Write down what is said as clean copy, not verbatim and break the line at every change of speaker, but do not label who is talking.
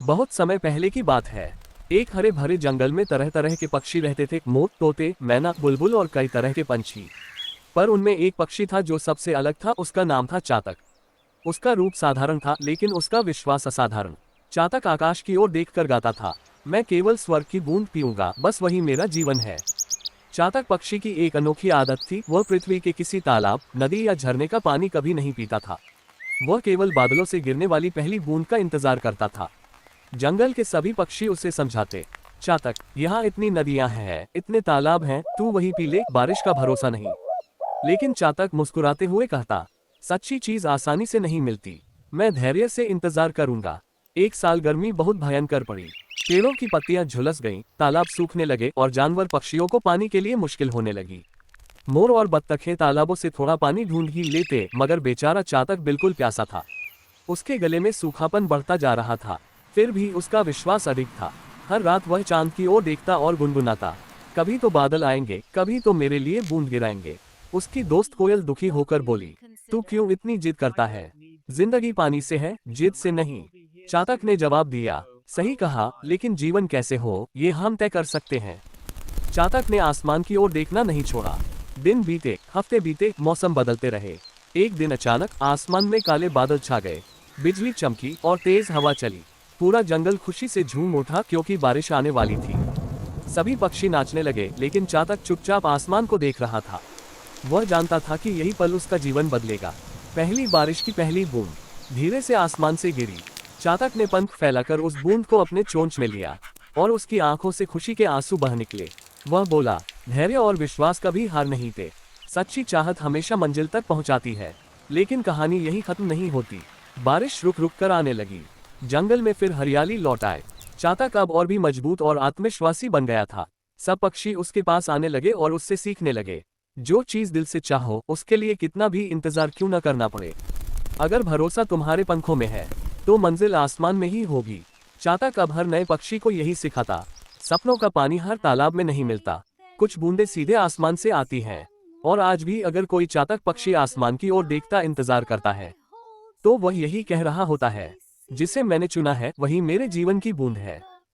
बहुत समय पहले की बात है। एक हरे भरे जंगल में तरह तरह के पक्षी रहते थे। मोर, तोते, मैना, बुलबुल और कई तरह के पंछी। पर उनमें एक पक्षी था जो सबसे अलग था। उसका नाम था चातक। उसका रूप साधारण था लेकिन उसका विश्वास असाधारण। चातक आकाश की ओर देखकर गाता था, मैं केवल स्वर्ग की बूंद पीऊंगा, बस वही मेरा जीवन है। चातक पक्षी की एक अनोखी आदत थी, वह पृथ्वी के किसी तालाब, नदी या झरने का पानी कभी नहीं पीता था। वह केवल बादलों से गिरने वाली पहली बूंद का इंतजार करता था। जंगल के सभी पक्षी उसे समझाते, चातक, यहाँ इतनी नदियां हैं, इतने तालाब हैं, तू वही पी ले, बारिश का भरोसा नहीं। लेकिन चातक मुस्कुराते हुए कहता, सच्ची चीज आसानी से नहीं मिलती, मैं धैर्य से इंतजार करूंगा। एक साल गर्मी बहुत भयंकर पड़ी। पेड़ों की पत्तियां झुलस गईं, तालाब सूखने लगे और जानवर पक्षियों को पानी के लिए मुश्किल होने लगी। मोर और बत्तखें तालाबों से थोड़ा पानी ढूंढ ही लेते, मगर बेचारा चातक बिल्कुल प्यासा था। उसके गले में सूखापन बढ़ता जा रहा था। फिर भी उसका विश्वास अडिग था। हर रात वह चांद की ओर देखता और गुनगुनाता, कभी तो बादल आएंगे, कभी तो मेरे लिए बूंद गिराएंगे। उसकी दोस्त कोयल दुखी होकर बोली, तू क्यों इतनी जिद करता है? जिंदगी पानी से है, जिद से नहीं। चातक ने जवाब दिया, सही कहा, लेकिन जीवन कैसे हो ये हम तय कर सकते हैं। चातक ने आसमान की ओर देखना नहीं छोड़ा। दिन बीते, हफ्ते बीते, मौसम बदलते रहे। एक दिन अचानक आसमान में काले बादल छा गए। बिजली चमकी और तेज हवा चली। पूरा जंगल खुशी से झूम उठा क्योंकि बारिश आने वाली थी। सभी पक्षी नाचने लगे, लेकिन चातक चुपचाप आसमान को देख रहा था। वह जानता था कि यही पल उसका जीवन बदलेगा। पहली बारिश की पहली बूंद धीरे से आसमान से गिरी। चातक ने पंख फैलाकर उस बूंद को अपने चोंच में लिया और उसकी आंखों से खुशी के आंसू बह निकले। वह बोला, धैर्य और विश्वास कभी हार नहीं थे। सच्ची चाहत हमेशा मंजिल तक पहुंचाती है। लेकिन कहानी यही खत्म नहीं होती। बारिश रुक रुक कर आने लगी। जंगल में फिर हरियाली लौट आए। चातक अब और भी मजबूत और आत्मविश्वासी बन गया था। सब पक्षी उसके पास आने लगे और उससे सीखने लगे, जो चीज दिल से चाहो उसके लिए कितना भी इंतजार क्यों न करना पड़े। अगर भरोसा तुम्हारे पंखों में है तो मंजिल आसमान में ही होगी। चातक अब हर नए पक्षी को यही सिखाता, सपनों का पानी हर तालाब में नहीं मिलता, कुछ बूंदें सीधे आसमान से आती हैं। और आज भी अगर कोई चातक पक्षी आसमान की ओर देखता इंतजार करता है, तो वह यही कह रहा होता है, जिसे मैंने चुना है वही मेरे जीवन की बूंद है।